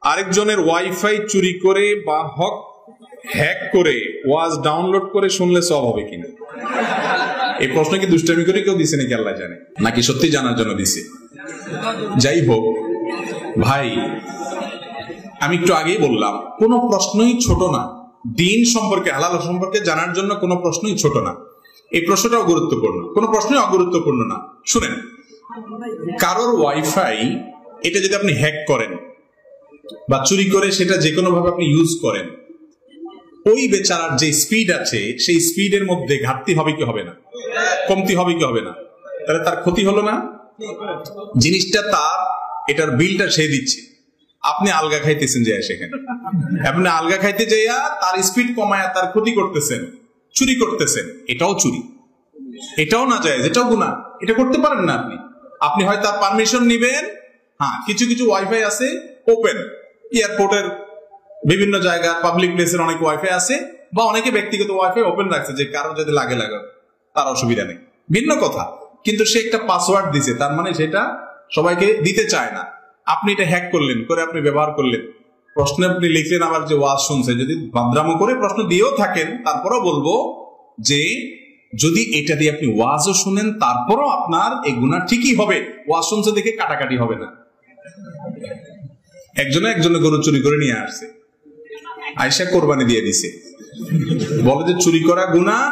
আরেকজনের ওয়াইফাই চুরি করে বা হ্যাক করে ওয়াজ ডাউনলোড করে শুনলে সব হবে কিনা? এই প্রশ্ন কি দুষ্টামি করে কেউ দিছে নাকি আল্লাহ জানে, নাকি সত্যি জানার জন্য দিছে? যাই হোক ভাই, আমি একটু আগেই বললাম কোনো প্রশ্নই ছোট না। দিন সম্পর্কে, হালাল সম্পর্কে জানার জন্য কোনো প্রশ্নই ছোট না। এই প্রশ্নটাও গুরুত্বপূর্ণ, কোনো প্রশ্নই অগুরুত্বপূর্ণ না। শুনেন, কারোর ওয়াইফাই এটা যদি আপনি হ্যাক করেন বা চুরি করে সেটা যে কোনো ভাবে আপনি ইউজ করেন, ওই বেচারার যে স্পিড আছে সেই স্পিডের মধ্যে ঘাটতি হবে কি হবে না, কমতি হবে কি হবে না? তাহলে তার ক্ষতি হলো না? জিনিসটা তার, এটার বিলটা সে দিচ্ছে, আপনি আলগা খাইতেছেন যে সেখানে, আপনি আলগা খাইতে যাইয়া তার স্পিড কমায়া তার ক্ষতি করতেছেন, চুরি করতেছেন। এটাও চুরি, এটাও না যায়, এটাও গুনাহ। এটা করতে পারেন না আপনি। আপনি হয় তার পারমিশন নিবেন। হ্যাঁ, কিছু কিছু ওয়াইফাই আছে ওপেন, এয়ারপোর্টের বিভিন্ন জায়গা, পাবলিক প্লেসের অনেক ওয়াইফাই আছে, বা অনেকে ব্যক্তিগত ওয়াইফাই ওপেন রাখছে যে কারো যদি লাগে তার অসুবিধা নেই, ভিন্ন কথা। কিন্তু সে একটা পাসওয়ার্ড দিছে, তার মানে সেটা সবাইকে দিতে চায় না। আপনি এটা হ্যাক করলেন, করে আপনি ব্যবহার করলেন, প্রশ্নে আপনি লিখলেন আবার যে ওয়াজ শুনছে। যদি বাদরামো করে প্রশ্ন দিয়েও থাকেন, তারপরও বলবো যে যদি এটা দিয়ে আপনি ওয়াজও শুনেন, তারপরও আপনার এই গুনাহ ঠিকই হবে। ওয়াজ শুনছে দেখে কাটাকাটি হবে না। একজনে গরু চুরি করে নিয়ে আসছে, আয়েশা কোরবানি দিয়ে দিছে, বলে যে চুরি করা গুনাহ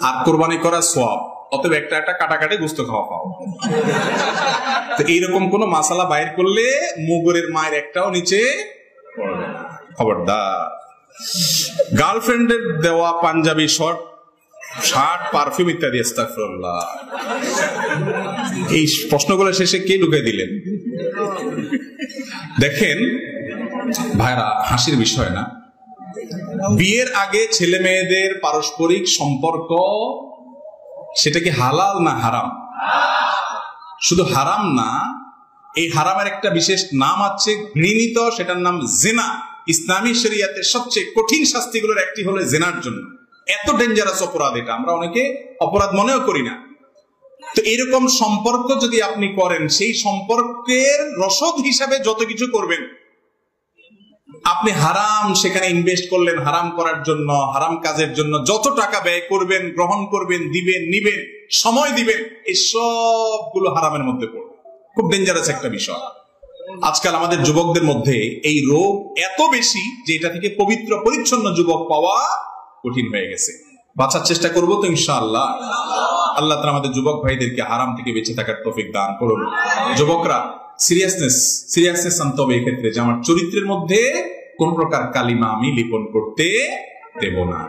আর কোরবানি করা সওয়াব, অতএব একটা কাটাকাটি গোশত খাওয়া পাও। তো এইরকম কোন মাসালা বাইর করলে মুগরের মায়ের একটাও নিচে পড়বে না, খবরদার। গার্লফ্রেন্ডের দেওয়া পাঞ্জাবি শার্ট, পারফিউম ইত্যাদি, আস্তাগফিরুল্লাহ, এই প্রশ্নগুলো শেষে কে ঢুকিয়ে দিলেন? দেখেন ভাইরা, হাসির বিষয় না, বিয়ের আগে ছেলে মেয়েদের পারস্পরিক সম্পর্ক সেটা কি হালাল না হারাম? শুধু হারাম না, এই হারামের একটা বিশেষ নাম আছে, ঘৃণিত, সেটার নাম জিনা। ইসলামী শরিয়াতের সবচেয়ে কঠিন শাস্তিগুলোর একটি হলো জিনার জন্য। এত ডেঞ্জারাস অপরাধ এটা, আমরা অনেকে অপরাধ মনেও করি না। তো এরকম সম্পর্ক যদি আপনি করেন, সেই সম্পর্কের রসদ হিসাবে যত কিছু করবেন, আপনি হারাম সেখানে ইনভেস্ট করলেন, হারাম করার জন্য, হারাম কাজের জন্য যত টাকা ব্যয় করবেন, গ্রহণ করবেন, দিবেন, নিবেন, সময় দিবেন, এই সবগুলো হারামের মধ্যে পড়বে। খুব ডেঞ্জারাস একটা বিষয়। আজকাল আমাদের যুবকদের মধ্যে এই রোগ এত বেশি যে এটা থেকে পবিত্র পরিচ্ছন্ন যুবক পাওয়া কঠিন হয়ে গেছে। বাঁচার চেষ্টা করবো তো ইনশাআল্লাহ। আল্লাহ তাআলা আমাদের যুবক ভাইদেরকে হারাম থেকে বেঁচে থাকার তৌফিক দান করুন। যুবকরা সিরিয়াসনেস আনতে হবে এক্ষেত্রে, যে আমার চরিত্রের মধ্যে কোন প্রকার কালিমা আমি লিপন করতে দেব না।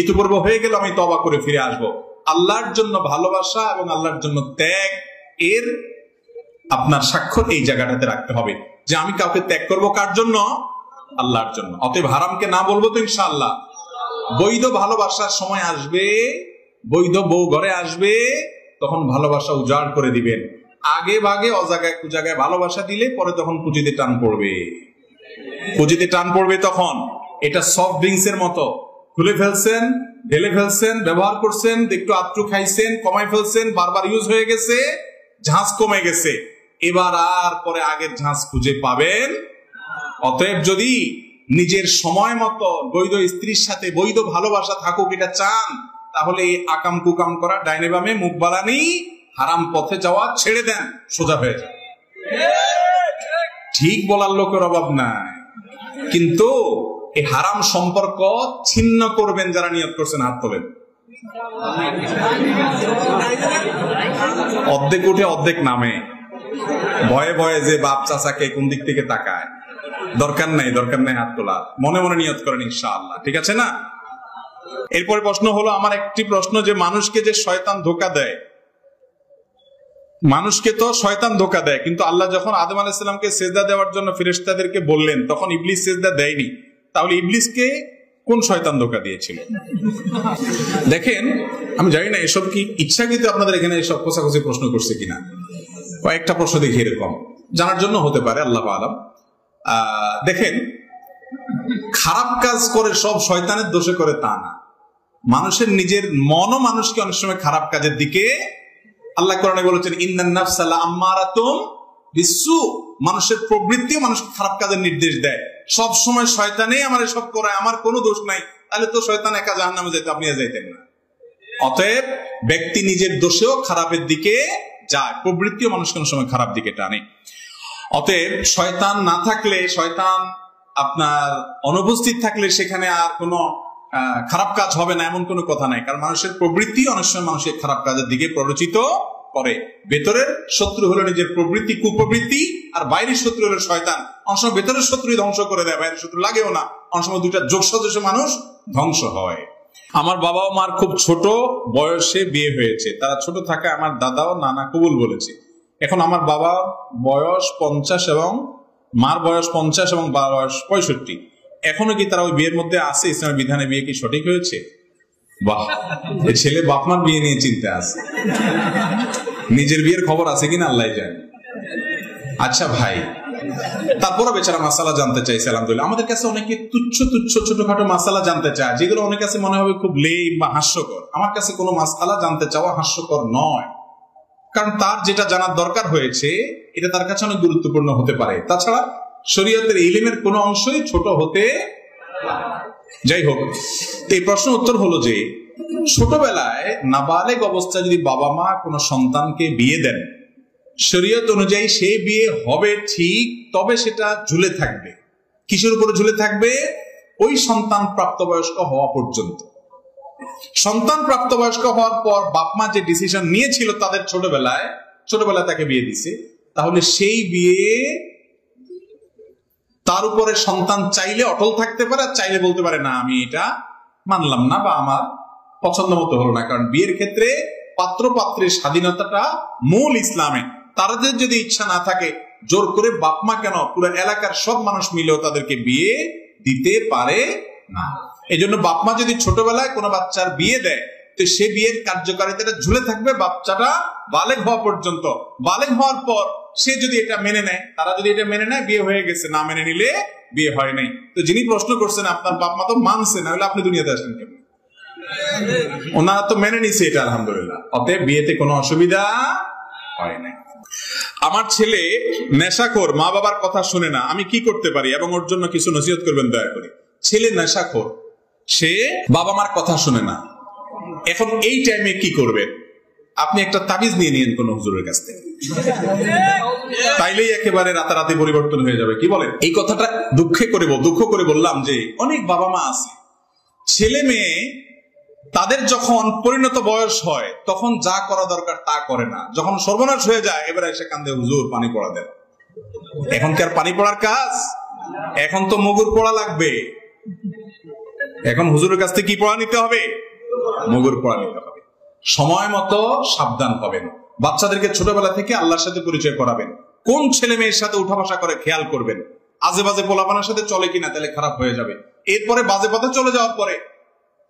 ইতিপূর্বে হয়ে গেল, আমি তওবা করে ফিরে আসব। আল্লাহর জন্য ভালোবাসা এবং আল্লাহর জন্য ত্যাগ, এর আপনার স্বাক্ষর এই জায়গাটাতে রাখতে হবে যে আমি কাউকে ত্যাগ করব কার জন্য? আল্লাহর জন্য। অতএব হারামকে না বলবো তো ইনশাআল্লাহ। বৈধ ভালোবাসার সময় আসবে, বৈধ বউ ঘরে আসবে, তখন ভালোবাসা উজাড় করে দিবেন। আগে ভাগে অজাগায় কুজাগায় ভালোবাসা দিলে পরে তখন পুঁজিতে টান পড়বে, পুঁজিতে টান পড়বে। তখন এটা সফট ড্রিঙ্কস এর মতো, খুলে ফেলছেন, ঢেলে ফেলছেন, ব্যবহার করছেন, একটু আত্রু খাইছেন, কমাই ফেলছেন, বারবার ইউজ হয়ে গেছে, ঝাঁজ কমে গেছে, এবার আর পরে আগের ঝাঁজ খুঁজে পাবেন। অতএব যদি নিজের সময় মতো বৈধ স্ত্রীর সাথে বৈধ ভালোবাসা থাকুক এটা চান, তাহলে এই আকাম কুকাম করা, ডাইনে বামে মুখ বাড়ানি, হারাম পথে যাওয়া ছেড়ে দেন, সোজা হয়ে যান। ঠিক বলার লোকের অভাব নাই, কিন্তু এই হারাম সম্পর্ক ছিন্ন করবেন যারা নিয়ত করছেন, হাত তোলেন। অর্ধেক উঠে অর্ধেক নামে, ভয়ে ভয়ে যে বাপ চাচাকে কোন দিক থেকে তাকায়। দরকার নাই হাত তোলার, মনে মনে নিয়ত করেন ইনশাআল্লাহ, ঠিক আছে না? এরপরে প্রশ্ন হলো, আমার একটি প্রশ্ন, যে মানুষকে যে শয়তান ধোঁকা দেয়, মানুষকে তো শয়তান ধোঁকা দেয়, কিন্তু আল্লাহ যখন আদম আলাইহিস সালামকে সিজদা দেওয়ার জন্য ফেরেশতাদেরকে বললেন, তখন ইবলিস সিজদা দেয়নি। তাহলে ইবলিসকে কোন শয়তান ধোঁকা দিয়েছিল? দেখেন, আমি জানি না এসব কি ইচ্ছাকৃত আপনাদের এখানে এসব খোঁচাখুচি প্রশ্ন করছে কিনা। কয়েকটা প্রশ্ন দেখি এরকম, জানার জন্য হতে পারে, আল্লাহ আলাম। দেখেন, খারাপ কাজ করে সব শয়তানের দোষে করে তা না। মানুষের নিজের মনও মানুষকে অনেক সময় খারাপ কাজের দিকে, আল্লাহ কোরআনে বলেছেন ইন্নান নাফসা লাআম্মারাতুম বিসসু, মানুষের প্রবৃত্তিও মানুষকে খারাপ কাজের নির্দেশ দেয়। সব সময় শয়তানেই আমার এসব করে, আমার কোনো দোষ নাই, তাহলে তো শয়তান একা জাহান্নামে যেত, আপনি যাইতেন না। অতএব ব্যক্তি নিজের দোষেও খারাপের দিকে যায়, প্রবৃত্তিও মানুষ কোনো সময় খারাপ দিকে টানে। অতএব শয়তান না থাকলে, শয়তান আপনার অনুপস্থিত থাকলে সেখানে আর কোনো খারাপ কাজ হবে না এমন কোনো কথা নাই। কারণ মানুষের প্রবৃত্তি অনেক সময় মানুষের খারাপ কাজের দিকে প্ররোচিত করে। ভেতরের শত্রু হলো নিজের প্রবৃত্তি, কুপ্রবৃত্তি, আর বাইরের শত্রু হলো শয়তান। অনেক সময় ভেতরের শত্রুই ধ্বংস করে দেয়, বাইরের শত্রু লাগেও না। অনেক সময় দুইটা যোগ সদস্য মানুষ ধ্বংস হয়। আমার বাবা ও মার খুব ছোট বয়সে বিয়ে হয়েছে, তারা ছোট থাকায় আমার দাদা ও নানা কবুল বলেছে। এখন আমার বাবা বয়স 50 এবং মার বয়স 50 এবং বাবার বয়স 65। এখনো কি তারা ওই বিয়ের মধ্যে আছে? ইসলামের বিধানে বিয়ে কি সঠিক হয়েছে? বাহ, ছেলে বাপ মার বিয়ে নিয়ে চিন্তা আছে, নিজের বিয়ের খবর আছে কিনা আল্লাহ জানে। আচ্ছা ভাই, তারপরে বেচারা মাসালা জানতে চাইছে। আলহামদুলিল্লাহ, আমাদের কাছে অনেকে তুচ্ছ তুচ্ছ ছোটখাটো মাসালা জানতে চায়, যেগুলো অনেক কাছে মনে হবে খুব লেম বা হাস্যকর। আমার কাছে কোনো মাসালা জানতে চাওয়া হাস্যকর নয়, কারণ তার যেটা জানার দরকার হয়েছে এটা তার কাছে অনেক গুরুত্বপূর্ণ হতে পারে। তাছাড়া শরীয়তের ইলমের কোনো অংশই ছোট হতে। যাই হোক, এই প্রশ্ন উত্তর হলো যে ছোটবেলায় নাবালেগ অবস্থায় যদি বাবা মা কোনো সন্তানকে বিয়ে দেন, শরীয়ত অনুযায়ী সেই বিয়ে হবে ঠিক, তবে সেটা ঝুলে থাকবে। কিসের উপরে ঝুলে থাকবে? ওই সন্তান প্রাপ্তবয়স্ক হওয়া পর্যন্ত। সন্তান প্রাপ্তবয়স্ক হওয়ার পর বাপ মা যে ডিসিশন নিয়েছিল তাদের ছোটবেলায় তাকে বিয়ে দিছে, তাহলে সেই বিয়ে তার উপরে সন্তান চাইলে অটল থাকতে পারে, আর চাইলে বলতে পারে না আমি এটা মানলাম না বা আমার পছন্দ মতো হলো না। কারণ বিয়ের ক্ষেত্রে পাত্র পাত্রের স্বাধীনতাটা মূল ইসলামে। তাদের যদি ইচ্ছা না থাকে, জোর করে বাপ মা কেন, পুরো এলাকার সব মানুষ মিলেও তাদেরকে বিয়ে দিতে পারে না। এই জন্য বাপ মা যদি ছোটবেলায় কোনো বাচ্চার বিয়ে দেয়, তো সে বিয়ের কার্যকারিতাটা ঝুলে থাকবে বাচ্চাটা বালেগ হওয়া পর্যন্ত। বালেগ হওয়ার পর সে যদি এটা মেনে নেয়, তারা যদি এটা মেনে নেয়, বিয়ে হয়ে গেছে। না মেনে নিলে বিয়ে হয় নাই। তো যিনি প্রশ্ন করছেন, আপনার বাপ মা তো মানছে, না হলে আপনি দুনিয়াতে আসেন কেন? ওনারা তো মেনে নিছে এটা, আলহামদুলিল্লাহ। অতএব বিয়েতে কোনো অসুবিধা হয় না। আমার ছেলে নেশাখোর, মা বাবার কথা শুনে না, আমি কি করতে পারি এবং ওর জন্য কিছু নসিহত করবেন দয়া করে। ছেলে নেশাখোর, সে বাবা মার কথা শুনে না, এখন এই টাইমে কি করবেন? আপনি একটা তাবিজ নিয়ে নিন কোন হুজুরের কাছ থেকে, তাইলেই একেবারে রাতারাতি পরিবর্তন হয়ে যাবে। কি বলেন? এই কথাটা দুঃখ করে বললাম যে অনেক বাবা মা আছে, ছেলে মেয়ে তাদের যখন পরিণত বয়স হয় তখন যা করা দরকার তা করে না, যখন সর্বনাশ হয়ে যায় এবারে এসে কান্দে, হুজুর পানি পড়া দেন। এখন কি আর পানি পড়ার কাজ? এখন তো মগুর পড়া লাগবে। এখন হুজুরের কাছ থেকে কি পড়া নিতে হবে? মগুর পড়া নিতে হবে। সময় মতো সাবধান হবেন। বাচ্চাদেরকে ছোটবেলা থেকে আল্লাহর সাথে পরিচয় করাবেন। কোন ছেলে মেয়ের সাথে উঠা বসা করে খেয়াল করবেন। আজে বাজে পোলাপানের সাথে চলে কিনা, তাহলে খারাপ হয়ে যাবে। এরপরে বাজে পথে চলে যাওয়ার পরে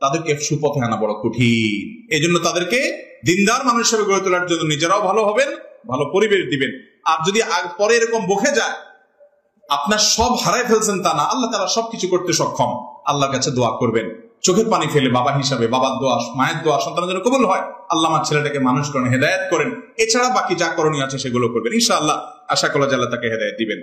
তাদেরকে সুপথে আনা বড় কঠিন। এই জন্য তাদেরকে দিনদার মানুষ হিসেবে গড়ে তোলার জন্য নিজেরাও ভালো হবেন, ভালো পরিবেশ দিবেন। আর যদি পরে এরকম বকে যায়, আপনার সব হারাই ফেলছেন তা না, আল্লাহ তাআলা সবকিছু করতে সক্ষম। আল্লাহর কাছে দোয়া করবেন, চোখের পানি ফেলে বাবা হিসাবে। বাবার দোয়া, মায়ের দোয়া সন্তানের জন্য কবুল হয়। আল্লাহ আমার ছেলেটাকে মানুষ করেন, হেদায়েত করেন। এছাড়া বাকি যা করণীয় আছে সেগুলো করবেন ইনশাআল্লাহ। আশা করা যায় আল্লাহ তাকে হেদায়েত দিবেন।